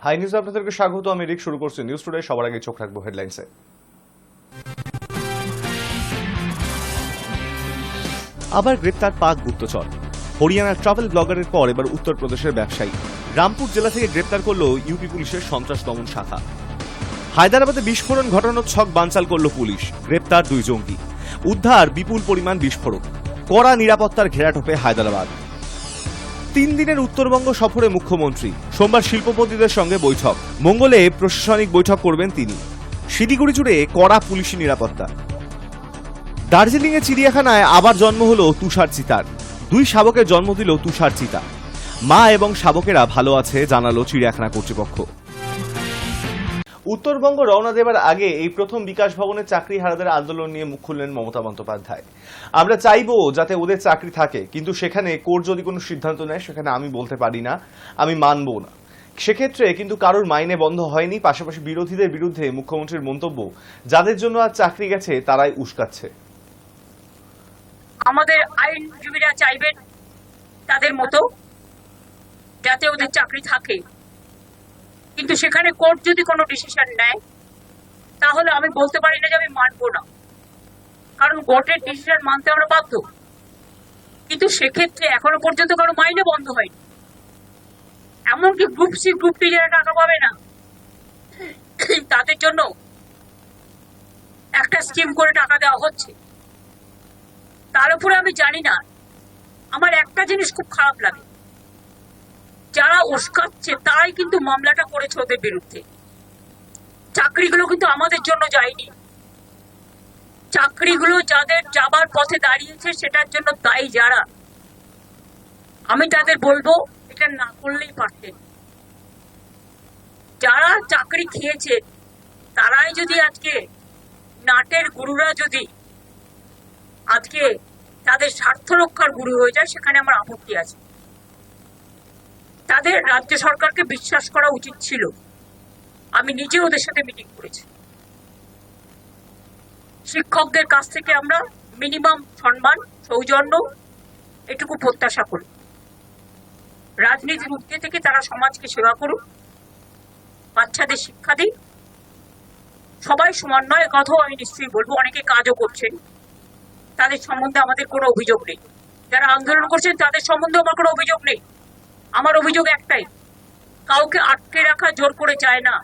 High news আপনাদেরকে স্বাগত। আমি রিক। শুরু করছি নিউজ টুডে। সবার আগে চোখ রাখবো হেডলাইন্সে। আবার গ্রেপ্তার পাক গুপ্তচর। হরিয়ানার ট্রাভেল ব্লগারের পর এবার উত্তরপ্রদেশের ব্যবসায়ী। রামপুর জেলা থেকে গ্রেপ্তার করল ইউপি পুলিশের সন্ত্রাস দমন শাখা। হায়দ্রাবাদে বিস্ফোরণ ঘটানোর ছক বানচাল করল পুলিশ। গ্রেপ্তার 2 জঙ্গি। উদ্ধার বিপুল পরিমাণ বিস্ফোরক। কড়া নিরাপত্তার ঘেরাটোপে হায়দ্রাবাদ। 3 দিনের উত্তরবঙ্গ সফরে মুখ্যমন্ত্রী। সোমবার শিল্পপতিদের সঙ্গে বৈঠক। মঙ্গলে প্রশাসনিক বৈঠক করবেন তিনি। শিলিগুড়ি জুড়ে কড়া পুলিশি নিরাপত্তা। দার্জিলিংয়ে চিড়িয়াখানায় আবার জন্ম হলো তুষার চিতার। 2 শাবকের জন্ম দিল তুষার চিতা। মা এবং শাবকেরা ভালো আছে জানালো চিড়িয়াখানা কর্তৃপক্ষ। উত্তরবঙ্গ রওনা দেবার আগে এই প্রথম বিকাশ ভবনের চাকরিহারাদের আন্দোলন নিয়ে মুখ খুললেন মমতা বন্দ্যোপাধ্যায়। আমরা চাইবো যাতে ওদের চাকরি থাকে, কিন্তু সেখানে কোর্ট যদি কোনো সিদ্ধান্ত নেয় সেখানে আমি বলতে পারি না, আমি মানবো না। সেক্ষেত্রে কিন্তু কারোর মাইনে বন্ধ হয়নি। পাশাপাশি বিরোধীদের বিরুদ্ধে মুখ্যমন্ত্রীর মন্তব্য, যাদের জন্য আজ চাকরি গেছে তারাই উস্কাচ্ছে। আমাদের আইনজীবীরা চাইবেন তাদের মতো যাতে ওদের চাকরি থাকে, কিন্তু সেখানে কোর্ট যদি কোনো ডিসিশন নেয় তাহলে আমি বলতে পারি না যে আমি মানবো না, কারণ কোর্টের ডিসিশন মানতে আমরা বাধ্য। কিন্তু সেক্ষেত্রে এখনো পর্যন্ত কারো মাইনে বন্ধ হয়নি। এমনকি গ্রুপ সি গ্রুপ টি যারা টাকা পাবে না তাদের জন্য একটা স্কিম করে টাকা দেওয়া হচ্ছে। তার উপরে আমি জানি না, আমার একটা জিনিস খুব খারাপ লাগে, যারা উস্কাচ্ছে তারাই কিন্তু মামলাটা করেছে ওদের বিরুদ্ধে। চাকরিগুলো কিন্তু আমাদের জন্য যায়নি। চাকরিগুলো যাদের যাবার পথে দাঁড়িয়েছে সেটার জন্য দায়ী যারা, আমি তাদের বলবো এটা না করলেই পারতেন। যারা চাকরি খেয়েছে তারাই যদি আজকে নাটের গুরুরা যদি আজকে তাদের স্বার্থ রক্ষার গুরু হয়ে যায়, সেখানে আমার আপত্তি আছে। তাদের রাজ্য সরকারকে বিশ্বাস করা উচিত ছিল। আমি নিজে ওদের সাথে মিটিং করেছি। শিক্ষকদের কাছ থেকে আমরা মিনিমাম সম্মান, সৌজন্য এটুকু প্রত্যাশা করি। রাজনীতির ঊর্ধ্বে থেকে তারা সমাজকে সেবা করুক, বাচ্চাদের শিক্ষা দিক। সবাই সমান নয়, কথাও আমি নিশ্চয়ই বলবো। অনেকে কাজও করছেন, তাদের সম্বন্ধে আমাদের কোনো অভিযোগ নেই। যারা আন্দোলন করছেন তাদের সম্বন্ধে আমার কোনো অভিযোগ নেই। আমার অভিযোগ একটাই, কাউকে আটকে রাখা জোর করে যায় না,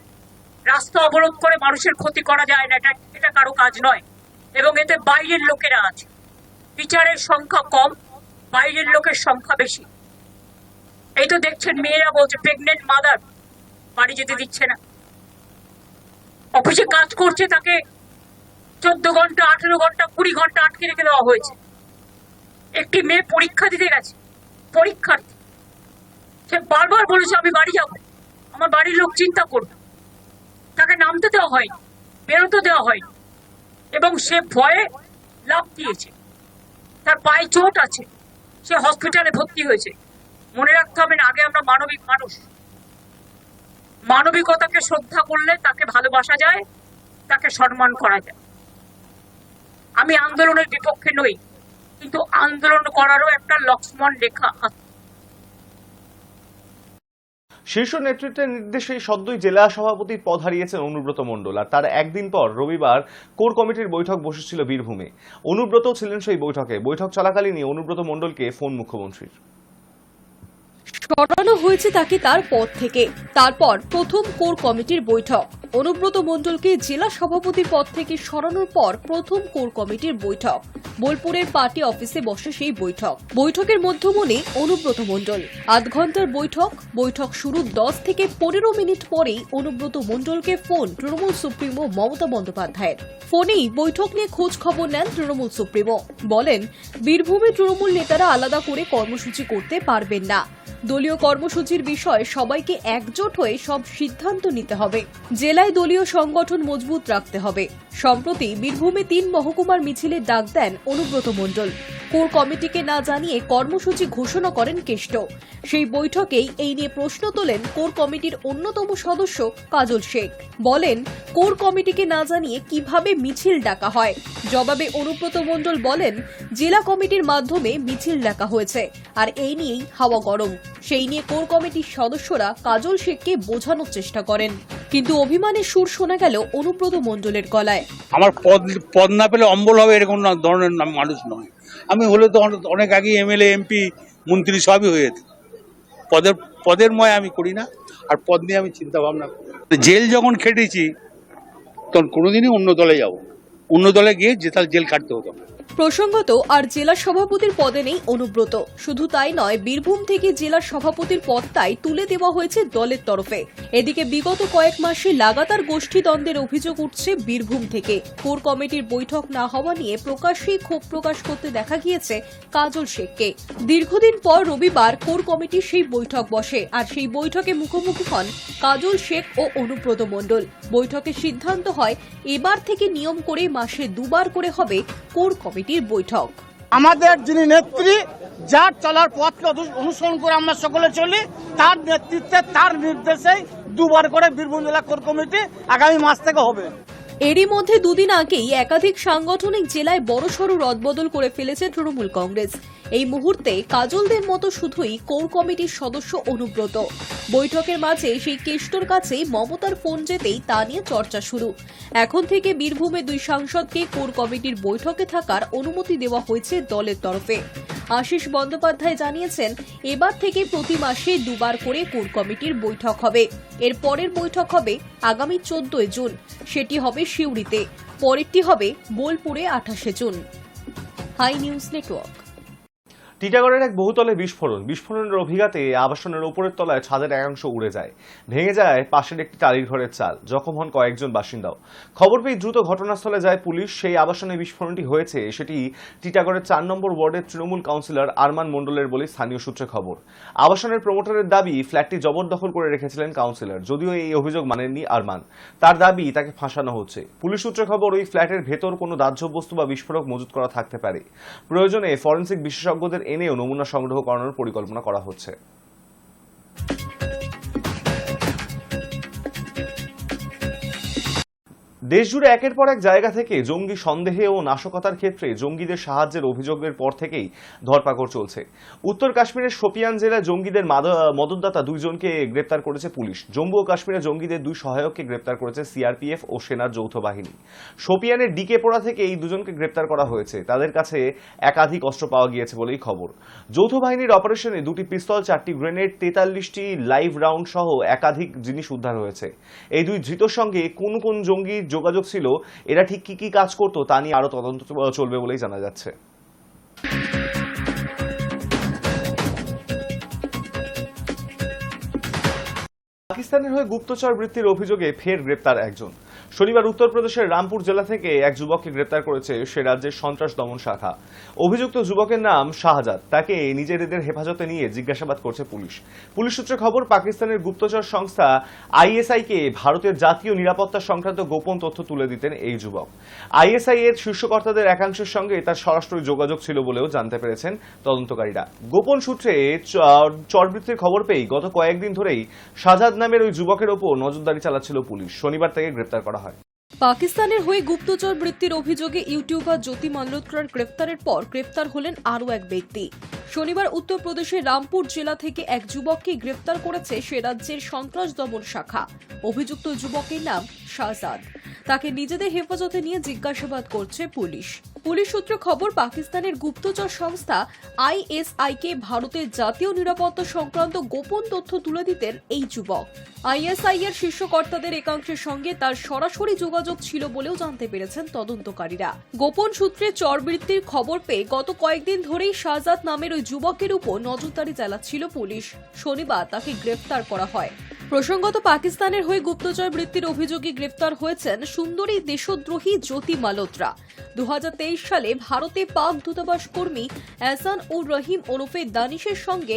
রাস্তা অবরোধ করে মানুষের ক্ষতি করা যায় না, এটা কারো কাজ নয়। এবং এতে বাইরের লোকেরা আছে। বিচারের সংখ্যা কম, বাইরের লোকের সংখ্যা বেশি। এই তো দেখছেন মেয়েরা বলছে প্রেগনেন্ট মাদার বাড়ি যেতে দিচ্ছে না। অফিসে কাজ করছে তাকে 14 ঘন্টা, 18 ঘন্টা, 20 ঘন্টা আটকে রেখে দেওয়া হয়েছে। একটি মেয়ে পরীক্ষা দিতে গেছে, পরীক্ষার্থী, সে বারবার বলেছে আমি বাড়ি যাব, আমার বাড়ির লোক চিন্তা করবে। তাকে নামতে দেওয়া হয়নি, বেরোতে দেওয়া হয়নি, এবং সে ভয়ে লাফ দিয়েছে। তার পায়ে চোট আছে, সে হসপিটালে ভর্তি হয়েছে। মনে রাখতে হবে না, আগে আমরা মানবিক মানুষ। মানবিকতাকে শ্রদ্ধা করলে তাকে ভালোবাসা যায়, তাকে সম্মান করা যায়। আমি আন্দোলনের বিপক্ষে নই, কিন্তু আন্দোলন করারও একটা লক্ষ্মণ রেখা আছে। শীর্ষ নেতৃত্বের নির্দেশে সদ্যই জেলা সভাপতির পদ হারিয়েছেন অনুব্রত মণ্ডল। আর তার একদিন পর রবিবার কোর কমিটির বৈঠক বসেছিল বীরভূমে। অনুব্রত ছিলেন সেই বৈঠকে। বৈঠক চলাকালীনই অনুব্রত মণ্ডলকে ফোন মুখ্যমন্ত্রীর। সরানো হয়েছে তাকে তার পদ থেকে। তারপর প্রথম কোর কমিটির বৈঠক। অনুব্রত মণ্ডলকে জেলা সভাপতির পদ থেকে সরানোর পর প্রথম কোর কমিটির বৈঠক। বোলপুরের পার্টি অফিসে বসে সেই বৈঠক। বৈঠকের মধ্যমণি অনুব্রত মণ্ডল। আধ ঘন্টার বৈঠক। বৈঠক শুরুর 10 থেকে 15 মিনিট পরেই অনুব্রত মণ্ডলকে ফোন তৃণমূল সুপ্রিমো মমতা বন্দ্যোপাধ্যায়ের। ফোনেই বৈঠক নিয়ে খোঁজ খবর নেন তৃণমূল সুপ্রিমো। বলেন, বীরভূমে তৃণমূল নেতারা আলাদা করে কর্মসূচি করতে পারবেন না। দলীয় কর্মসূচির বিষয়ে সবাইকে একজোট হয়ে সব সিদ্ধান্ত নিতে হবে। জেলায় দলীয় সংগঠন মজবুত রাখতে হবে। সম্প্রতি বীরভূমে 3 মহকুমার মিছিলের ডাক দেন অনুব্রত মণ্ডল। কোর কমিটিকে না জানিয়ে কর্মসূচি ঘোষণা করেন কেষ্ট। সেই বৈঠকেই এই নিয়ে প্রশ্ন তোলেন কোর কমিটির অন্যতম সদস্য কাজল শেখ। বলেন, কোর কমিটিকে না জানিয়ে কিভাবে মিছিল ডাকা হয়। জবাবে অনুব্রত মণ্ডল বলেন, জেলা কমিটির মাধ্যমে মিছিল ডাকা হয়েছে, আর এই নিয়েই হাওয়া গরম। সেই নিয়ে কোর কমিটির সদস্যরা কাজল শেখকে বোঝানোর চেষ্টা করেন, কিন্তু অভিমানের সুর শোনা গেল অনুব্রত মণ্ডলের গলায়। আমার পদ না পেলে অম্বল হবে এরকম ধরনের মানুষ নয় আমি। হলে তো অনেক আগে এমএলএ এমপি মন্ত্রী সবই হয়ে যেত। পদের ময় আমি করি না, আর পদ নিয়ে আমি চিন্তা ভাবনা করি। জেল যখন খেটেছি তখন কোনোদিনই অন্য দলে যাব, অন্য দলে গিয়ে জেল কাটতে হতো। প্রসঙ্গত আর জেলা সভাপতির পদে নেই অনুব্রত। শুধু তাই নয়, বীরভূম থেকে জেলা সভাপতির পদটাই তুলে দেওয়া হয়েছে দলের তরফে। এদিকে বিগত কয়েক মাসে লাগাতার গোষ্ঠীদ্বন্দ্বের অভিযোগ উঠছে বীরভূম থেকে। কোর কমিটির বৈঠক না হওয়া নিয়ে প্রকাশ্যেই ক্ষোভ প্রকাশ করতে দেখা গিয়েছে কাজল শেখকে। দীর্ঘদিন পর রবিবার কোর কমিটির সেই বৈঠক বসে, আর সেই বৈঠকে মুখোমুখি হন কাজল শেখ ও অনুব্রত মণ্ডল। বৈঠকে সিদ্ধান্ত হয় এবার থেকে নিয়ম করে মাসে দুবার করে হবে কোর কমিটির বৈঠক। আমাদের যিনি নেত্রী, যার চলার পথকে অনুসরণ করে আমরা সকলে চলি, তার নেতৃত্বে তার নির্দেশেই দুবার করে বীরভূম জেলা কোর কমিটি আগামী মাস থেকে হবে। এরই মধ্যে দুদিন আগেই একাধিক সাংগঠনিক জেলায় বড়সড় রদবদল করে ফেলেছে তৃণমূল কংগ্রেস। এই মুহূর্তে কাজলদের মতো শুধুই কোর কমিটির সদস্য অনুব্রত। বৈঠকের মাঝে সেই কেষ্টর কাছে মমতার ফোন যেতেই তা নিয়ে চর্চা শুরু। এখন থেকে বীরভূমে দুই সাংসদকে কোর কমিটির বৈঠকে থাকার অনুমতি দেওয়া হয়েছে দলের তরফে। আশিস বন্দ্যোপাধ্যায় জানিয়েছেন, এবার থেকে প্রতি মাসে দুবার করে কোর কমিটির বৈঠক হবে। এর পরের বৈঠক হবে আগামী 14 জুন, সেটি হবে সিউড়িতে। পরেরটি হবে বোলপুরে 28 জুন। Hi news network. টিটাগড়ের এক বহুতলে বিস্ফোরণের অভিঘাতে আবাসনের উপরের তলায় ছাদের একাংশ উড়ে যায়, ভেঙে যায় পাশের একটি টালির ঘরের চাল। জখম হন কয়েকজন বাসিন্দাও। খবর পেয়ে দ্রুত ঘটনাস্থলে যায় পুলিশ। সেই আবাসনে বিস্ফোরণটি হয়েছে সেটি টিটাগড়ের 4 নম্বর ওয়ার্ডের তৃণমূল কাউন্সিলর আরমান মণ্ডলের বলে স্থানীয় সূত্রে খবর। আবাসনের প্রমোটারের দাবি, ফ্ল্যাটটি জবরদখল করে রেখেছিলেন কাউন্সিলর। যদিও এই অভিযোগ মানেননি আরমান, তার দাবি তাকে ফাঁসানো হচ্ছে। পুলিশ সূত্রে খবর, ওই ফ্ল্যাটের ভেতর কোনো দাহ্য বস্তু বা বিস্ফোরক মজুত করা থাকতে পারে। প্রয়োজনে ফরেনসিক বিশেষজ্ঞদের এনেও নমুনা সংগ্রহ করানোর পরিকল্পনা করা হচ্ছে। দেশজুড়ে একের পর এক জায়গা থেকে জঙ্গি সন্দেহে ও নাশকতার ক্ষেত্রে জঙ্গিদের সাহায্যের অভিযোগের পর থেকেই ধরপাকড় চলছে। উত্তর কাশ্মীরের শোপিয়ান জেলায় জঙ্গিদের মদতদাতা 2 জনকে গ্রেপ্তার করেছে পুলিশ। জম্মু ও কাশ্মীরে জঙ্গিদের 2 সহায়ককে গ্রেপ্তার করেছে সিআরপিএফ ও সেনার যৌথ বাহিনী। শোপিয়ানের ডিকেপোড়া থেকে এই 2 জনকে গ্রেপ্তার করা হয়েছে। তাদের কাছে একাধিক অস্ত্র পাওয়া গিয়েছে বলেই খবর। যৌথ বাহিনীর অপারেশনে 2টি পিস্তল, 4টি গ্রেনেড, 43টি লাইভ রাউন্ড সহ একাধিক জিনিস উদ্ধার হয়েছে। এই 2 ধৃতর সঙ্গে কোন কোন জঙ্গি যোগাযোগ ছিল, এরা ঠিক কি কি কাজ করতো তা নিয়ে আরো তদন্ত চলবে বলেই জানা যাচ্ছে। পাকিস্তানের হয়ে গুপ্তচর বৃত্তির অভিযোগে ফের গ্রেপ্তার একজন। শনিবার উত্তরপ্রদেশের রামপুর জেলা থেকে এক যুবককে গ্রেপ্তার করেছে সে রাজ্যের সন্ত্রাস দমন শাখা। অভিযুক্ত যুবকের নাম শাহজাদ। তাকে নিজেদের হেফাজতে নিয়ে জিজ্ঞাসাবাদ করছে পুলিশ। পুলিশ সূত্রে খবর, পাকিস্তানের গুপ্তচর সংস্থা আইএসআই কে ভারতের জাতীয় নিরাপত্তা সংক্রান্ত গোপন তথ্য তুলে দিতেন এই যুবক। আইএসআই এর শীর্ষকর্তাদের একাংশের সঙ্গে তার সরাসরি যোগাযোগ ছিল বলেও জানতে পেরেছেন তদন্তকারীরা। গোপন সূত্রে চরবৃত্তির খবর পেয়ে গত কয়েকদিন ধরেই শাহজাদ নামের ওই যুবকের ওপর নজরদারি চালাচ্ছিল পুলিশ। শনিবার তাকে গ্রেপ্তার করা হয়। পাকিস্তানের হয়ে গুপ্তচর বৃত্তির অভিযোগে ইউটিউবার জ্যোতি মালহোত্রার গ্রেপ্তারের পর গ্রেপ্তার হলেন আরও এক ব্যক্তি। শনিবার উত্তরপ্রদেশের রামপুর জেলা থেকে এক যুবককে গ্রেপ্তার করেছে সে রাজ্যের সন্ত্রাস দমন শাখা। অভিযুক্ত যুবকের নাম শাহজাদ। তাকে নিজেদের হেফাজতে নিয়ে জিজ্ঞাসাবাদ করছে পুলিশ। পুলিশ সূত্রে খবর, পাকিস্তানের গুপ্তচর সংস্থা আইএসআই কে ভারতের জাতীয় নিরাপত্তা সংক্রান্ত গোপন তথ্য তুলে দিতেন এই যুবক। আইএসআই এর শীর্ষকর্তাদের একাংশের সঙ্গে তার সরাসরি যোগাযোগ ছিল বলেও জানতে পেরেছেন তদন্তকারীরা। গোপন সূত্রে চরবৃত্তির খবর পেয়ে গত কয়েকদিন ধরেই শাহজাদ নামের ওই যুবকের উপর নজরদারি চালাচ্ছিল পুলিশ। শনিবার তাকে গ্রেপ্তার করা হয়। প্রসঙ্গত পাকিস্তানের হয়ে গুপ্তচর বৃত্তির অভিযোগে গ্রেফতার হয়েছেন সুন্দরী দেশদ্রোহী জ্যোতি মালহোত্রা। 2023 সালে ভারতে পাক দূতাবাস কর্মী এহসান উর রহিম ওরফে দানিশের সঙ্গে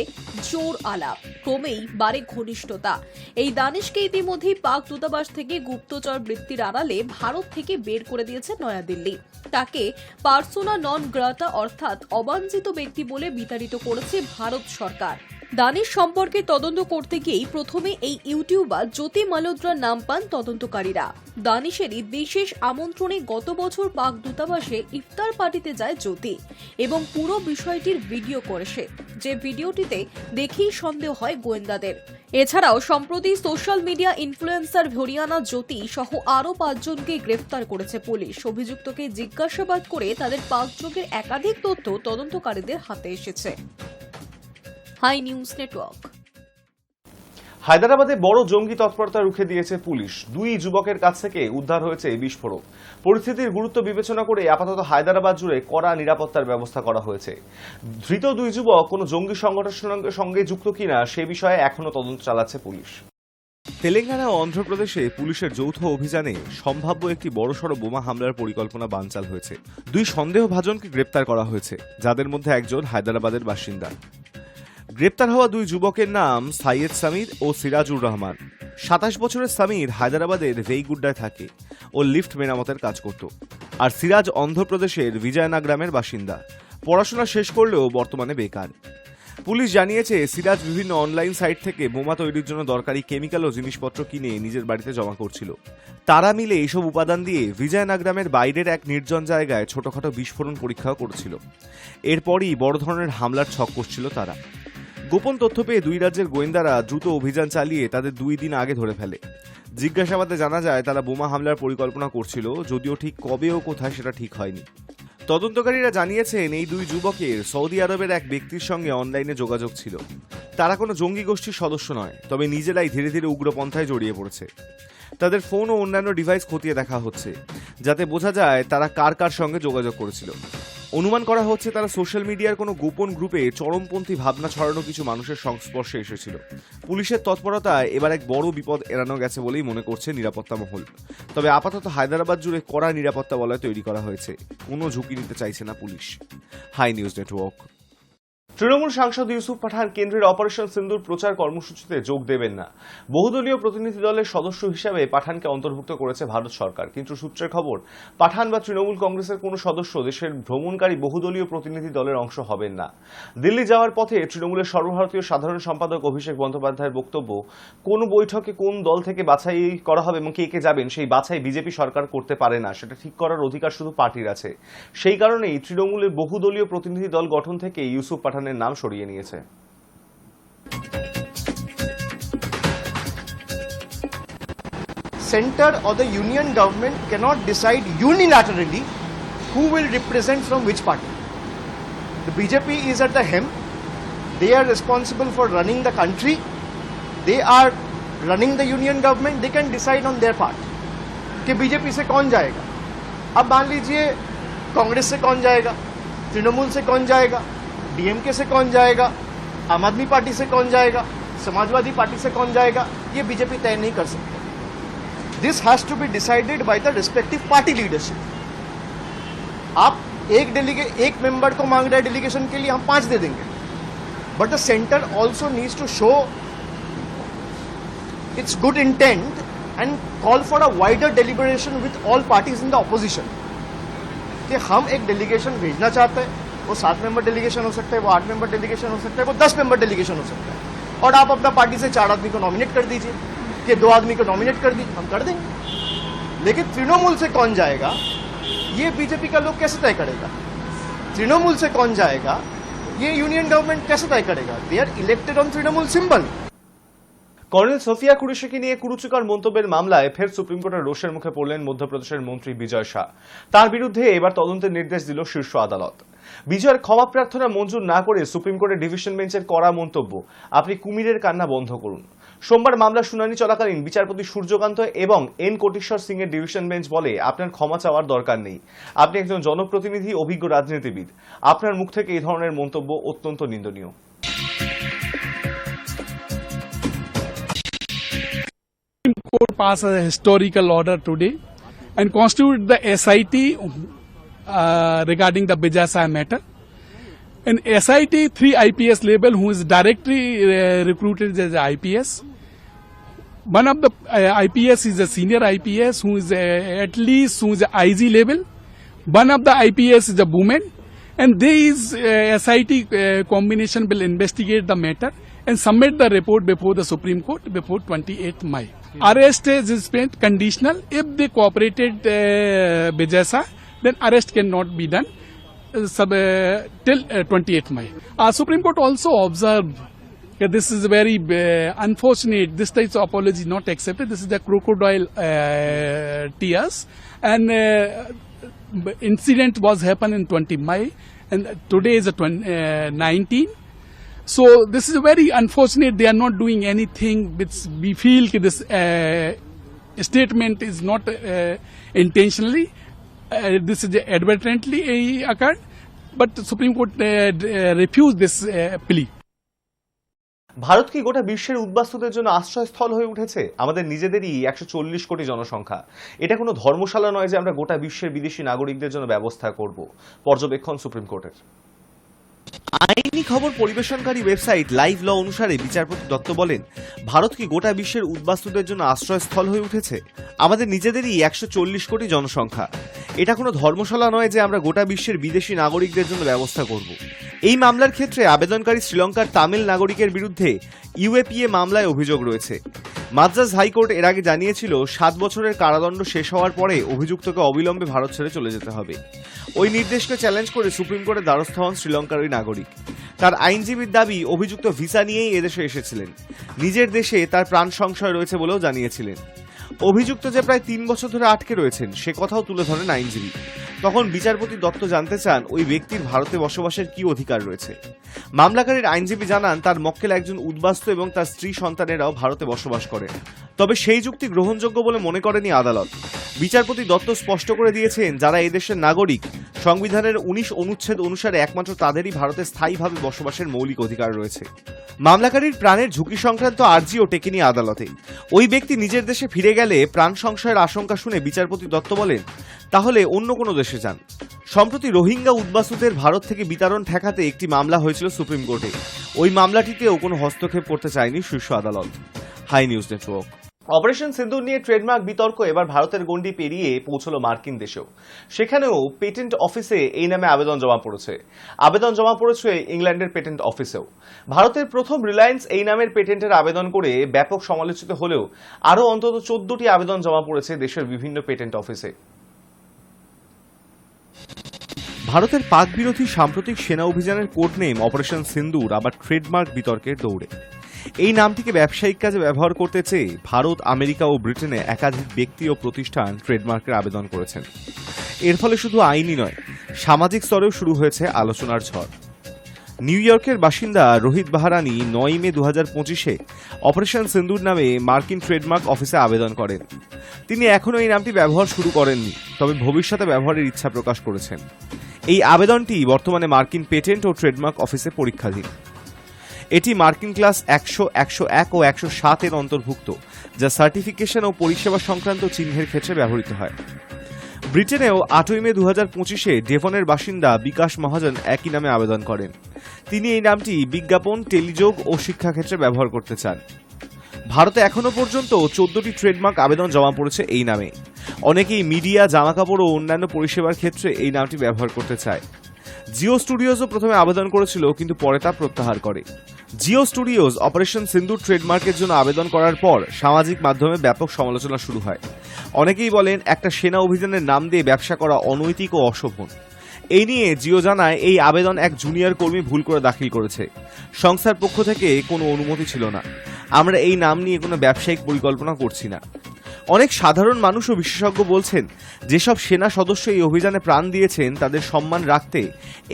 জোর আলাপ, ক্রমেই বাড়ে ঘনিষ্ঠতা। এই দানিশকে ইতিমধ্যেই পাক দূতাবাস থেকে গুপ্তচর বৃত্তির আড়ালে ভারত থেকে বের করে দিয়েছে নয়াদিল্লি। তাকে পার্সোনা নন গ্রাটা অর্থাৎ অবাঞ্ছিত ব্যক্তি বলে বিতাড়িত করেছে ভারত সরকার। দানিশ সম্পর্কে তদন্ত করতে গিয়েই প্রথমে এই ইউটিউবার জ্যোতি মালহোত্রার নাম পান তদন্তকারীরা। দানিশেরই বিশেষ আমন্ত্রণে গত বছর পাক দূতাবাসে ইফতার পার্টিতে যায় জ্যোতি এবং পুরো বিষয়টির ভিডিও করেছে, যে ভিডিওটিতে দেখেই সন্দেহ হয় গোয়েন্দাদের। এছাড়াও সম্প্রতি সোশ্যাল মিডিয়া ইনফ্লুয়েন্সার হরিয়ানা জ্যোতি সহ আরও 5 জনকে গ্রেফতার করেছে পুলিশ। অভিযুক্তকে জিজ্ঞাসাবাদ করে তাদের পাকযোগের একাধিক তথ্য তদন্তকারীদের হাতে এসেছে। High news Network. হায়দ্রাবাদে বড় জঙ্গি তৎপরতা রুখে দিয়েছে পুলিশ। 2 যুবকের কাছ থেকে উদ্ধার হয়েছে বিস্ফোরক। পরিস্থিতির গুরুত্ব বিবেচনা করে আপাতত হায়দ্রাবাদ জুড়ে কড়া নিরাপত্তার ব্যবস্থা করা হয়েছে। ধৃত 2 যুবক কোনো জঙ্গি সংগঠনের সঙ্গে যুক্ত কিনা সে বিষয়ে এখনো তদন্ত চালাচ্ছে পুলিশ। তেলেঙ্গানা ও অন্ধ্রপ্রদেশে পুলিশের যৌথ অভিযানে সম্ভাব্য একটি বড়সড় বোমা হামলার পরিকল্পনা বানচাল হয়েছে। 2 সন্দেহভাজনকে গ্রেপ্তার করা হয়েছে, যাদের মধ্যে একজন হায়দ্রাবাদের বাসিন্দা। গ্রেপ্তার হওয়া 2 যুবকের নাম সাইয়েদ সামির ও সিরাজুর রহমান। 27 বছরের সামির হায়দ্রাবাদের ভেইগুড্ডায় থাকে ও লিফট মেরামতের কাজ করত, আর সিরাজ অন্ধ্রপ্রদেশের বিজয়নাগ্রামের বাসিন্দা। পড়াশোনা শেষ করলেও বর্তমানে বেকার। পুলিশ জানিয়েছে সিরাজ বিভিন্ন অনলাইন সাইট থেকে বোমা তৈরির জন্য দরকারি কেমিক্যাল ও জিনিসপত্র কিনে নিজের বাড়িতে জমা করছিল। তারা মিলে এইসব উপাদান দিয়ে বিজয়নাগ্রামের বাইরের এক নির্জন জায়গায় ছোটখাটো বিস্ফোরণ পরীক্ষাও করেছিল। এরপরই বড় ধরনের হামলার ছক কষছিল তারা। গোপন তথ্য পেয়ে 2 রাজ্যের গোয়েন্দারা দ্রুত অভিযান চালিয়ে তাদের 2 দিন আগে ধরে ফেলে। জিজ্ঞাসাবাদে জানা যায় তারা বোমা হামলার পরিকল্পনা করছিল, যদিও ঠিক কবে ও কোথায় সেটা ঠিক হয়নি। তদন্তকারীরা জানিয়েছেন এই 2 যুবকের সৌদি আরবের এক ব্যক্তির সঙ্গে অনলাইনে যোগাযোগ ছিল। তারা কোনো জঙ্গি গোষ্ঠীর সদস্য নয়, তবে নিজেরাই ধীরে ধীরে উগ্রপন্থায় জড়িয়ে পড়েছে। তাদের ফোন ও অন্যান্য ডিভাইস খতিয়ে দেখা হচ্ছে, যাতে বোঝা যায় তারা কার কার সঙ্গে যোগাযোগ করেছিল। অনুমান করা হচ্ছে তারা সোশ্যাল মিডিয়ার কোনো গোপন গ্রুপে চরমপন্থী ভাবনা ছড়ানো কিছু মানুষের সংস্পর্শে এসেছিল। পুলিশের তৎপরতায় এবার এক বড় বিপদ এড়ানো গেছে বলেই মনে করছে নিরাপত্তা মহল। তবে আপাতত হায়দ্রাবাদ জুড়ে কড়া নিরাপত্তা বলয় তৈরি করা হয়েছে। কোনো ঝুঁকি নিতে চাইছে না পুলিশ। High news Network. তৃণমূল সাংসদ ইউসুফ পাঠান কেন্দ্রের অপারেশন সিন্দুর প্রচার কর্মসূচিতে যোগ দেবেন না। বহুদলীয় প্রতিনিধি দলের সদস্য হিসাবে পাঠানকে অন্তর্ভুক্ত করেছে ভারত সরকার, কিন্তু সূত্রের খবর পাঠান বা তৃণমূল কংগ্রেসের কোনো সদস্য দেশের ভ্রমণকারী বহুদলীয় প্রতিনিধি দলের অংশ হবেন না। দিল্লি যাওয়ার পথে তৃণমূলের সর্বভারতীয় সাধারণ সম্পাদক অভিষেক বন্দ্যোপাধ্যায়ের বক্তব্য, কোন বৈঠকে কোন দল থেকে বাছাই করা হবে এবং কে কে যাবেন সেই বাছাই বিজেপি সরকার করতে পারে না, সেটা ঠিক করার অধিকার শুধু পার্টির আছে। সেই কারণেই তৃণমূলের বহুদলীয় প্রতিনিধি দল গঠন থেকে ইউসুফ পাঠান নাম সরিয়ে নিয়েছে। Center or the union government cannot decide unilaterally who will represent from which party. The BJP is at the helm. They are responsible for running the country. They are running the union government. They can decide on their part कि BJP से कौन जाएगा। अब मान लीजिए कांग्रेस से कौन जाएगा, तृणमूल से कौन जाएगा, डीएमके से कौन जाएगा, आम आदमी पार्टी से कौन जाएगा, समाजवादी पार्टी से कौन जाएगा, ये बीजेपी तय नहीं कर सकते। This has to be decided by the respective party leadership. आप एक मेंबर को मांग रहे डेलीगेशन के लिए, हम 5 दे देंगे, but the centre also needs to show its good intent and call for a wider deliberation with all parties in the opposition कि हम एक डेलीगेशन भेजना चाहते हैं। वो 7 मेंबर डेलीगेशन हो सकता है, वो 8 मेंबर डेलीगेशन हो सकता है, वो 10 मेंबर डेलीगेशन हो सकता है, और आप अपना पार्टी से 4 आदमी को नॉमिनेट कर दीजिए कि 2 आदमी को नॉमिनेट कर दीजिए, हम कर देंगे। लेकिन तृणमूल से कौन जाएगा ये बीजेपी का लोग कैसे तय करेगा? तृणमूल से कौन जाएगा ये यूनियन गवर्नमेंट कैसे तय करेगा? They are elected on Trinamool symbol. Colonel Sofiya কুরেশিকে নিয়ে কুরুচিকর মন্তব্যের মামলায় ফের সুপ্রিম কোর্টের রোষের মুখে পড়লেন মধ্যপ্রদেশের মন্ত্রী বিজয় শাহ। তার বিরুদ্ধে এবার তদন্তের নির্দেশ দিল শীর্ষ আদালত। বিজয়ের ক্ষমা প্রার্থনা মঞ্জুর না করে সুপ্রিম কোর্টের ডিভিশন বেঞ্চের কড়া মন্তব্য, আপনি কুমিরের কান্না বন্ধ করুন। সোমবার মামলার শুনানি চলাকালীন বিচারপতি সূর্যকান্ত এবং এন কোটেশ্বর সিং এর ডিভিশন বেঞ্চ বলে, আপনার ক্ষমা চাওয়ার দরকার নেই, আপনি একজন জনপ্রতিনিধি, অভিজ্ঞ রাজনীতিবিদ, আপনার মুখ থেকে এই ধরনের মন্তব্য অত্যন্ত নিন্দনীয়। Court passed a historical order today and constituted the SIT regarding the Bijasa matter. In SIT, 3 IPS label who is directly recruited as a IPS. One of the IPS is a senior IPS who is at least who is a IG level. One of the IPS is a woman, and these SIT combination will investigate the matter and submit the report before the Supreme Court before 28th May. Arrest is spent conditional. If they cooperated Bijasa, then arrest cannot be done till 28th May. Supreme Court also observed that this is very unfortunate. This type of apology not accepted. This is the crocodile tears, and incident was happened in 20 May, and today is 19. So this is very unfortunate. They are not doing anything which we feel this statement is not intentionally. This is advertently occurred, but the Supreme Court refused this plea. Bharat কি গোটা বিশ্বের উদ্বাস্তুদের জন্য আশ্রয়স্থল হয়ে উঠেছে? আমাদের নিজেদেরই 140 কোটি জনসংখ্যা। এটা কোনো ধর্মশালা নয় যে আমরা গোটা বিশ্বের বিদেশি নাগরিকদের জন্য ব্যবস্থা করব। পর্যবেক্ষণ সুপ্রিম কোর্টের। আইনি খবর পরিবেশনকারী ওয়েবসাইট লাইভ ল অনুসারে বিচারপতি দত্ত বলেন, ভারত কি গোটা বিশ্বের উদ্বাস্তুদের জন্য আশ্রয়স্থল হয়ে উঠেছে? আমাদের নিজেদেরই 140 কোটি জনসংখ্যা। এটা কোনো ধর্মশালা নয় যে আমরা গোটা বিশ্বের বিদেশি নাগরিকদের জন্য ব্যবস্থা করব। এই মামলার ক্ষেত্রে আবেদনকারী শ্রীলঙ্কার তামিল নাগরিকের বিরুদ্ধে ইউএপিএ মামলায় অভিযোগ রয়েছে। মাদ্রাজ হাইকোর্ট এর আগে জানিয়েছিল 7 বছরের কারাদণ্ড শেষ হওয়ার পরে অভিযুক্তকে অবিলম্বে ভারত ছেড়ে চলে যেতে হবে। ওই নির্দেশকে চ্যালেঞ্জ করে সুপ্রিম কোর্টে দ্বারস্থ হন শ্রীলঙ্কার ওই নাগরিক। তার আইনজীবীর দাবি, অভিযুক্ত ভিসা নিয়েই এদেশে এসেছিলেন, নিজের দেশে তার প্রাণ সংশয় রয়েছে বলেও জানিয়েছিলেন। অভিযুক্ত যে প্রায় 3 বছর ধরে আটকে রয়েছেন সে কথাও তুলে ধরেন আইনজীবী। তখন বিচারপতি দত্ত জানতে চান ওই ব্যক্তির ভারতে বসবাসের কি অধিকার রয়েছে। মামলাকারীর আইনজীবী জানান তার মক্কেল একজন উদ্বাস্তু এবং তার স্ত্রী সন্তানেরাও ভারতে বসবাস করেন। তবে সেই যুক্তি গ্রহণযোগ্য বলে মনে করেনি আদালত। বিচারপতি দত্ত স্পষ্ট করে দিয়েছেন, যারা এদেশের নাগরিক, সংবিধানের 19 অনুচ্ছেদ অনুসারে একমাত্র তাদেরই ভারতে স্থায়ীভাবে বসবাসের মৌলিক অধিকার রয়েছে। মামলাকারীর প্রাণের ঝুঁকি সংক্রান্ত আর্জিও টেকেনি আদালতে। ওই ব্যক্তি নিজের দেশে ফিরে গেলে প্রাণ সংশয়ের আশঙ্কা শুনে বিচারপতি দত্ত বলেন, তাহলে অন্য কোনো দেশে যান। সম্প্রতি রোহিঙ্গা উদ্বাস্তুদের ভারত থেকে বিতাড়ন ঠেকাতে একটি মামলা হয়েছিল সুপ্রিম কোর্টে। ওই মামলাটিতেও কোনো হস্তক্ষেপ করতে চায়নি শীর্ষ আদালত। High news network. অপারেশন সিন্দুর নিয়ে ট্রেডমার্ক বিতর্ক এবার ভারতের গণ্ডি পেরিয়ে পৌঁছলো মার্কিন দেশেও। সেখানেও পেটেন্ট অফিসে এই নামে আবেদন জমা পড়েছে। আবেদন জমা পড়েছে ইংল্যান্ডের পেটেন্ট অফিসেও। ভারতের প্রথম রিলায়েন্স এই নামের পেটেন্টের আবেদন করে ব্যাপক সমালোচিত হলেও আরও অন্তত 14টি আবেদন জমা পড়েছে দেশের বিভিন্ন পেটেন্ট অফিসে। ভারতের পাক বিরোধী সাম্প্রতিক সেনা অভিযানের কোড নেম অপারেশন সিন্দুর আবার ট্রেডমার্ক বিতর্কের দৌড়ে। এই নামটিকে ব্যবসায়িক কাজে ব্যবহার করতে চেয়ে ভারত, আমেরিকা ও ব্রিটেনে একাধিক ব্যক্তি ও প্রতিষ্ঠান ট্রেডমার্কের আবেদন করেছেন। এর ফলে শুধু আইনি নয়, সামাজিক স্তরেও শুরু হয়েছে আলোচনার ঝড়। নিউ ইয়র্কের বাসিন্দা রোহিত বাহারানি 9 মে 2025-এ অপারেশন সিন্দুর নামে মার্কিন ট্রেডমার্ক অফিসে আবেদন করেন। তিনি এখনও এই নামটি ব্যবহার শুরু করেননি, তবে ভবিষ্যতে ব্যবহারের ইচ্ছা প্রকাশ করেছেন। এই আবেদনটি বর্তমানে মার্কিন পেটেন্ট ও ট্রেডমার্ক অফিসে পরীক্ষাধীন। এটি মার্কিন ক্লাস 100, 101 ও 107 এর অন্তর্ভুক্ত, যা সার্টিফিকেশন ও পরিষেবা সংক্রান্ত চিহ্নের ক্ষেত্রে ব্যবহৃত হয়। ব্রিটেনেও 8 মে 2025-এ ডেভনের বাসিন্দা বিকাশ মহাজন একই নামে আবেদন করেন। তিনি এই নামটি বিজ্ঞাপন, টেলিযোগ ও শিক্ষাক্ষেত্রে ব্যবহার করতে চান। ভারতে এখনো পর্যন্ত 14টি ট্রেডমার্ক আবেদন জমা পড়েছে এই নামে। অনেকেই মিডিয়া, জামাকাপড় ও অন্যান্য পরিষেবার ক্ষেত্রে এই নামটি ব্যবহার করতে চায়। জিও স্টুডিওজও প্রথমে আবেদন করেছিল, কিন্তু পরে তা প্রত্যাহার করে। জিও স্টুডিওজ অপারেশন সিন্দুর ট্রেডমার্কের জন্য আবেদন করার পর সামাজিক মাধ্যমে ব্যাপক সমালোচনা শুরু হয়। অনেকেই বলেন একটা সেনা অভিযানের নাম দিয়ে ব্যবসা করা অনৈতিক ও অশোভন। এই নিয়ে জিও জানায় এই আবেদন এক জুনিয়র কর্মী ভুল করে দাখিল করেছে। সংস্থার পক্ষ থেকে কোনো অনুমতি ছিল না। আমরা এই নাম নিয়ে কোনো ব্যবসায়িক পরিকল্পনা করছি না। অনেক সাধারণ মানুষ ও বিশেষজ্ঞ বলছেন, যেসব সেনা সদস্য এই অভিযানে প্রাণ দিয়েছেন তাদের সম্মান রাখতে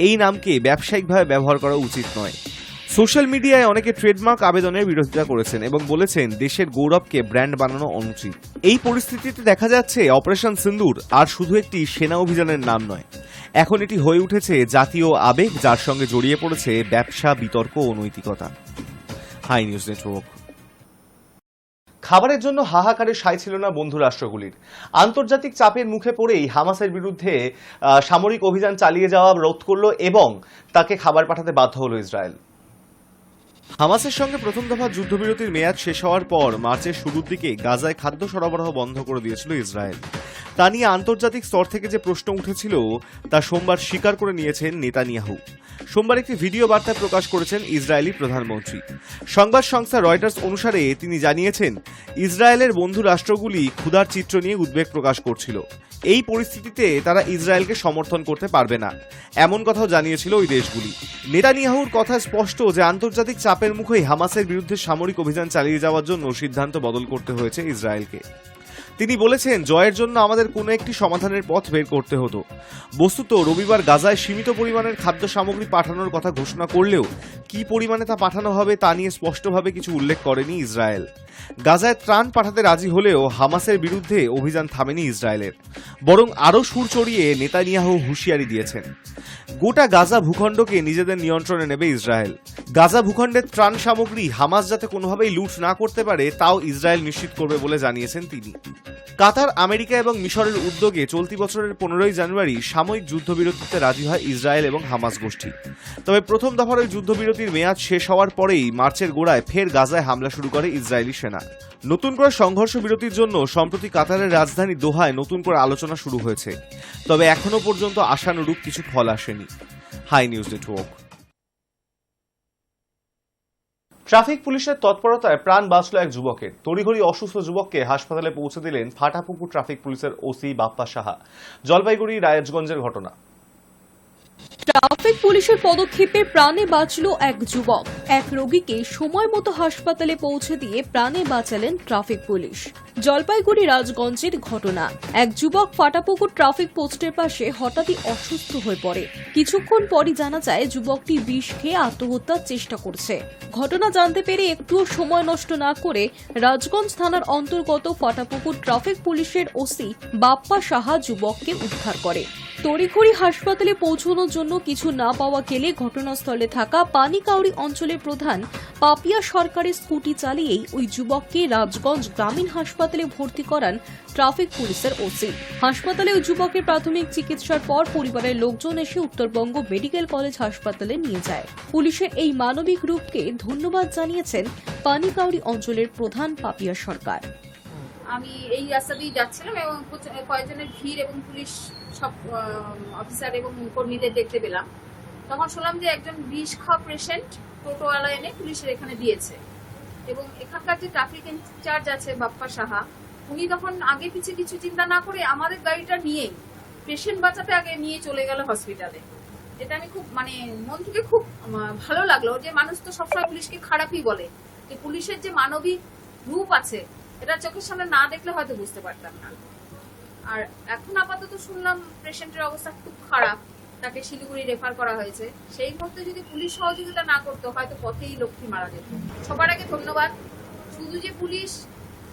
এই নামকে ব্যবসায়িকভাবে ব্যবহার করা উচিত নয়। সোশ্যাল মিডিয়ায় অনেকে ট্রেডমার্ক আবেদনের বিরোধিতা করেছেন এবং বলেছেন দেশের গৌরবকে ব্র্যান্ড বানানো অনুচিত। এই পরিস্থিতিতে দেখা যাচ্ছে অপারেশন সিন্দুর আর শুধু একটি সেনা অভিযানের নাম নয়, এখন এটি হয়ে উঠেছে জাতীয় আবেগ, যার সঙ্গে জড়িয়ে পড়েছে ব্যবসা, বিতর্ক ও নৈতিকতা। High news Network. খাবারের জন্য হাহাকারে সায় ছিল না বন্ধু রাষ্ট্রগুলির। আন্তর্জাতিক চাপের মুখে পড়েই হামাসের বিরুদ্ধে সামরিক অভিযান চালিয়ে যাওয়া রোধ করল এবং তাকে খাবার পাঠাতে বাধ্য হলো ইসরায়েল। হামাসের সঙ্গে প্রথম দফা যুদ্ধবিরতির মেয়াদ শেষ হওয়ার পর মার্চের শুরুর দিকে গাজায় খাদ্য সরবরাহ বন্ধ করে দিয়েছিল ইসরায়েল। তা নিয়ে আন্তর্জাতিক স্তর থেকে যে প্রশ্ন উঠেছিল তা সোমবার স্বীকার করে নিয়েছেন নেতানিয়াহু। সোমবার একটি ভিডিও বার্তা প্রকাশ করেছেন ইসরায়েলি প্রধানমন্ত্রী। সংবাদ সংস্থা রয়টার্স অনুসারে তিনি জানিয়েছেন, ইসরায়েলের বন্ধু রাষ্ট্রগুলি ক্ষুধার চিত্র নিয়ে উদ্বেগ প্রকাশ করছিল। এই পরিস্থিতিতে তারা ইসরায়েলকে সমর্থন করতে পারবে না, এমন কথাও জানিয়েছিল ওই দেশগুলি। নেতানিয়াহুর কথা স্পষ্ট যে আন্তর্জাতিক চাপের মুখেই হামাসের বিরুদ্ধে সামরিক অভিযান চালিয়ে যাওয়ার জন্য সিদ্ধান্ত বদল করতে হয়েছে ইসরায়েলকে। তিনি বলেছেন, জয়ের জন্য আমাদের কোনো একটি সমাধানের পথ বের করতে হতো। বস্তুত রবিবার গাজায় সীমিত পরিমাণের খাদ্য সামগ্রী পাঠানোর কথা ঘোষণা করলেও কি পরিমাণে তা পাঠানো হবে তা নিয়ে স্পষ্টভাবে কিছু উল্লেখ করেনি ইসরায়েল। গাজায় ত্রাণ পাঠাতে রাজি হলেও হামাসের বিরুদ্ধে অভিযান থামেনি ইসরায়েলের, বরং আরও সুর চড়িয়ে নেতানিয়াহু হুঁশিয়ারি দিয়েছেন, গোটা গাজা ভূখণ্ডকে নিজেদের নিয়ন্ত্রণে নেবে ইসরায়েল। গাজা ভূখণ্ডের ত্রাণ সামগ্রী হামাস যাতে কোনোভাবেই লুট না করতে পারে তাও ইসরায়েল নিশ্চিত করবে বলে জানিয়েছেন তিনি। কাতার, আমেরিকা এবং মিশরের উদ্যোগে চলতি বছরের 15ই জানুয়ারি সাময়িক যুদ্ধবিরতিতে রাজি হয় ইসরায়েল এবং হামাস গোষ্ঠী। তবে প্রথম দফার ওই যুদ্ধবিরতির মেয়াদ শেষ হওয়ার পরেই মার্চের গোড়ায় ফের গাজায় হামলা শুরু করে ইসরায়েলি সেনা। নতুন করে সংঘর্ষ বিরতির জন্য সম্প্রতি কাতারের রাজধানী দোহায় নতুন করে আলোচনা শুরু হয়েছে, তবে এখনো পর্যন্ত আশানুরূপ কিছু ফল আসেনি। High news network. ট্রাফিক পুলিশের তৎপরতায় প্রাণ বাঁচল এক যুবকের। তড়িঘড়ি অসুস্থ যুবককে হাসপাতালে পৌঁছে দিলেন ফাটাপুকুর ট্রাফিক পুলিশের ওসি বাপ্পা সাহা। জলপাইগুড়ি রায়গঞ্জের ঘটনা। ট্রাফিক পুলিশের পদক্ষেপে প্রাণে বাঁচল এক যুবক। এক রোগীকে সময় মতো হাসপাতালে পৌঁছে দিয়ে প্রাণে বাঁচালেন ট্রাফিক পুলিশ। জলপাইগুড়ি রাজগঞ্জের ঘটনা। এক যুবক ফাটাপুকুর ট্রাফিক পোস্টের পাশে হঠাৎই অসুস্থ হয়ে পড়ে। কিছুক্ষণ পরই জানা যায় যুবকটি বিষ খেয়ে আত্মহত্যার চেষ্টা করছে। ঘটনা জানতে পেরে একটুও সময় নষ্ট না করে রাজগঞ্জ থানার অন্তর্গত ফাটাপুকুর ট্রাফিক পুলিশের ওসি বাপ্পা সাহা যুবককে উদ্ধার করে। তড়িঘড়ি হাসপাতালে পৌঁছানোর জন্য কিছু না পাওয়া গেলে ঘটনাস্থলে থাকা পানিকাউড়ি অঞ্চলের প্রধান পাপিয়া সরকারের স্কুটি চালিয়েই ওই যুবককে রাজগঞ্জ গ্রামীণ হাসপাতালে ভর্তি করান ট্রাফিক পুলিশের ওসি। হাসপাতালে ওই যুবকের প্রাথমিক চিকিৎসার পর পরিবারের লোকজন এসে উত্তরবঙ্গ মেডিকেল কলেজ হাসপাতালে নিয়ে যায়। পুলিশের এই মানবিক রূপকে ধন্যবাদ জানিয়েছেন পানিকাউড়ি অঞ্চলের প্রধান পাপিয়া সরকার। আমি এই রাস্তা দিয়ে যাচ্ছিলাম এবং কয়েকজনের ভিড় এবং পুলিশ সব অফিসার এবং কর্মীদের দেখতে পেলাম। তখন শুনলাম যে একজন বিষ খাওয়া পেশেন্ট টোটোওয়ালা এনে পুলিশের এখানে দিয়েছে এবং এখানকার যে ট্রাফিক ইনচার্জ আছে বাপ্পা সাহা, উনি তখন আগে পিছিয়ে কিছু চিন্তা না করে আমাদের গাড়িটা নিয়েই পেশেন্ট বাঁচাতে আগে নিয়ে চলে গেল হসপিটালে। এটা আমি খুব মন থেকে খুব ভালো লাগলো যে মানুষ তো সবসময় পুলিশকে খারাপই বলে, যে পুলিশের যে মানবিক রূপ আছে এটা চোখের সামনে না দেখলে হয়তো বুঝতে পারতাম না। আর এখন আপাতত শুনলাম পেশেন্টের অবস্থা খুব খারাপ, তাকে শিলিগুড়ি রেফার করা হয়েছে। সেই মুহূর্তে যদি পুলিশ সহযোগিতা না করতো হয়তো পথেই লোকটি মারা যেত। সবার আগে ধন্যবাদ। শুধু যে পুলিশ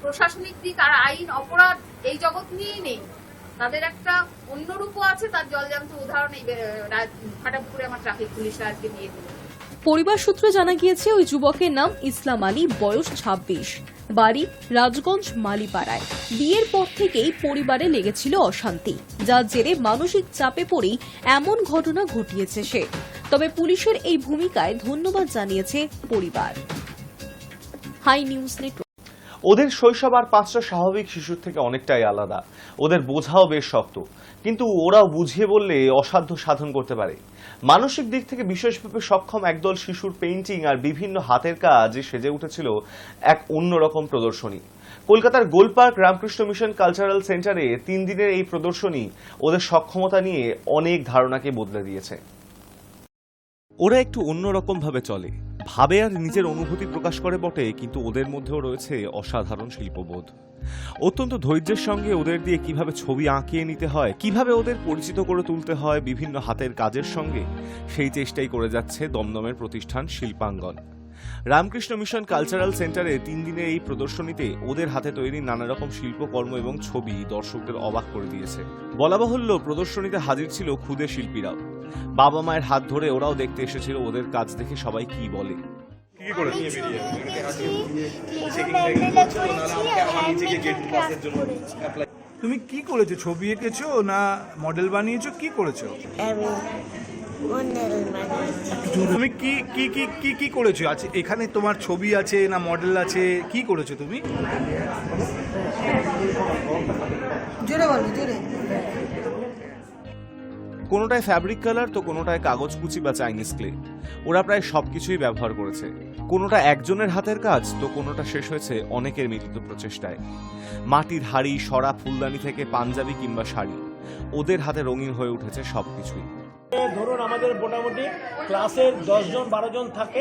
প্রশাসনিক দিক আর আইন অপরাধ এই জগৎ নিয়েই নেই, তাদের একটা অন্য রূপও আছে, তার জলজান্ত উদাহরণ এই ফাটাপুকুরে আমার ট্রাফিক পুলিশরা আজকে নিয়ে দিল। পরিবার সূত্রে জানা গিয়েছে ওই যুবকের নাম ইসলাম আলী, বয়স 26, বাড়ি রাজগঞ্জ মালিপাড়ায়। বিয়ের পর থেকেই পরিবারে লেগেছিল অশান্তি, যার জেরে মানসিক চাপে পড়েই এমন ঘটনা ঘটিয়েছে সে। তবে পুলিশের এই ভূমিকায় ধন্যবাদ জানিয়েছে পরিবার। High news Network. ওদের শৈশব আর 5টা স্বাভাবিক শিশুর থেকে অনেকটাই আলাদা। ওদের বোঝাও বেশ শক্ত, কিন্তু ওরাও বুঝিয়ে বললে অসাধ্য সাধন করতে পারে। মানসিক দিক থেকে বিশেষভাবে সক্ষম একদল শিশুর পেইন্টিং আর বিভিন্ন হাতের কাজ সেজে উঠেছিল এক অন্যরকম প্রদর্শনী। কলকাতার গোলপার্ক রামকৃষ্ণ মিশন কালচারাল সেন্টারে 3 দিনের এই প্রদর্শনী ওদের সক্ষমতা নিয়ে অনেক ধারণাকে বদলে দিয়েছে। ওরা একটু অন্যরকম ভাবে চলে, ভাবে আর নিজের অনুভূতি প্রকাশ করে বটে, কিন্তু ওদের মধ্যেও রয়েছে অসাধারণ শিল্পবোধ। অত্যন্ত ধৈর্যের সঙ্গে ওদের দিয়ে কিভাবে ছবি আঁকিয়ে নিতে হয়, কিভাবে ওদের পরিচিত করে তুলতে হয় বিভিন্ন হাতের কাজের সঙ্গে, সেই চেষ্টাই করে যাচ্ছে দমদমের প্রতিষ্ঠান শিল্পাঙ্গন। রামকৃষ্ণ মিশন কালচারাল সেন্টারে 3 দিনের এই প্রদর্শনীতে ওদের হাতে তৈরি নানা রকম শিল্পকর্ম এবং ছবি দর্শকদের অবাক করে দিয়েছে। বলা বাহুল্য, প্রদর্শনীতে হাজির ছিল ক্ষুদে শিল্পীরাও। বাবা মায়ের হাত ধরে ওরাও দেখতে এসেছিল ওদের কাজ দেখে সবাই কি বলে। কি কি করেছো? আমি ছবি এঁকেছি, ম্যান্ডেলা করেছি আর হ্যান্ডমেড ক্রাফট করেছি। তুমি কি করেছো? ছবি এঁকেছো না মডেল বানিয়েছো, কি করেছো? আমি মডেল বানিয়েছি। তুমি কি কি কি কি কি করেছো? আছে এখানে তোমার ছবি আছে না মডেল আছে, কি করেছো তুমি? জোরে বলো, জোরে। কোনোটায় ফ্যাব্রিক কালার তো কোনোটায় কাগজ কুচি বা চাইনিজ ক্লে। ওরা প্রায় সবকিছুই ব্যবহার করেছে। কোনোটা একজনের হাতের কাজ তো কোনোটা শেষ হয়েছে অনেকের মিলিত প্রচেষ্টায়। মাটির হাড়ি, সরা, ফুলদানি থেকে পাঞ্জাবি কিংবা শাড়ি, ওদের হাতে রঙিন হয়ে উঠেছে সবকিছুই। ধরুন আমাদের মোটামুটি ক্লাসের 10 জন 12 জন থাকে।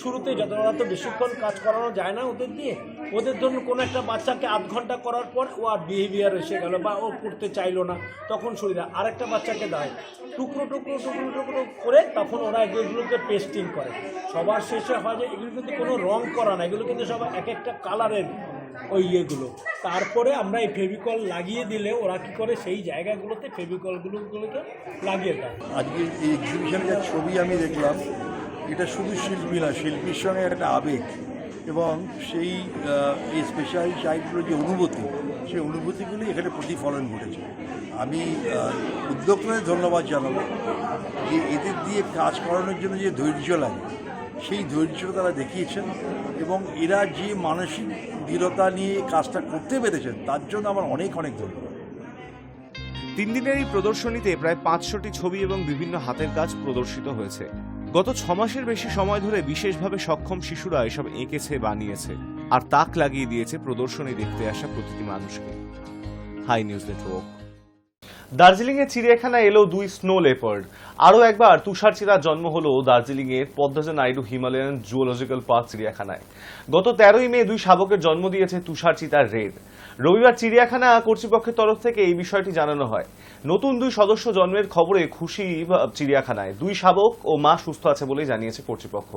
শুরুতে যত ওরা তো বেশিক্ষণ কাজ করানো যায় না ওদের দিয়ে। ওদের ধরুন কোনো একটা বাচ্চাকে আধ ঘন্টা করার পর ও আর বিহেভিয়ার এসে গেল বা ও করতে চাইলো না, তখন সুবিধা আরেকটা বাচ্চাকে দেয় টুকরো টুকরো টুকরো টুকরো করে, তখন ওরা এগুলোকে পেস্টিং করে। সবার শেষে হয় যে এগুলো কিন্তু কোনো রং করা না, এগুলো কিন্তু সব এক একটা কালারের ওই ইয়েগুলো। তারপরে আমরা এই ফেভিকল লাগিয়ে দিলে ওরা কি করে সেই জায়গাগুলোতে ফেভিকলগুলোকে লাগিয়ে দেয়। আজকে এই এক্সিবিশনে যা ছবি আমি দেখলাম, এটা শুধু শিল্পী না, শিল্পীর সঙ্গে একটা আবেগ এবং সেই এই স্পেশাল সাইটগুলোর যে অনুভূতি, সেই অনুভূতিগুলি এখানে প্রতিফলন ঘটেছে। আমি উদ্যোক্তাদের ধন্যবাদ জানাবো যে এদের দিয়ে কাজ করানোর জন্য যে ধৈর্য লাগে, সেই ধৈর্যটা তারা দেখিয়েছেন এবং এরা যে মানসিক দৃঢ়তা নিয়ে কাজটা করতে পেরেছেন তার জন্য আমার অনেক অনেক ধন্যবাদ। 3 দিনের এই প্রদর্শনীতে প্রায় 500টি ছবি এবং বিভিন্ন হাতের কাজ প্রদর্শিত হয়েছে। গত 6 মাসের বেশি সময় ধরে বিশেষভাবে সক্ষম শিশুরা এসব এঁকেছে, বানিয়েছে আর তাক লাগিয়ে দিয়েছে প্রদর্শনী দেখতে আসা প্রতিটি মানুষকে। High news network. দার্জিলিং এর চিড়িয়াখানায় এলো 2 স্নো লেপার্ড। আরও একবার তুষার চিতার জন্ম হলো দার্জিলিং এর Padmaja Naidu Himalayan zoological park চিড়িয়াখানায়। গত 13ই মে 2 শাবকের জন্ম দিয়েছে তুষার চিতার রেড। রবিবার চিড়িয়াখানা কর্তৃপক্ষের তরফ থেকে এই বিষয়টি জানানো হয়। নতুন 2 সদস্য জন্মের খবরে খুশি চিড়িয়াখানায়। 2 শাবক ও মা সুস্থ আছে বলেই জানিয়েছে কর্তৃপক্ষ।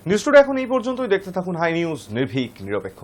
নিউজ টুডে এখন এই পর্যন্তই। দেখতে থাকুন হাই নিউজ, নির্ভীক, নিরপেক্ষ।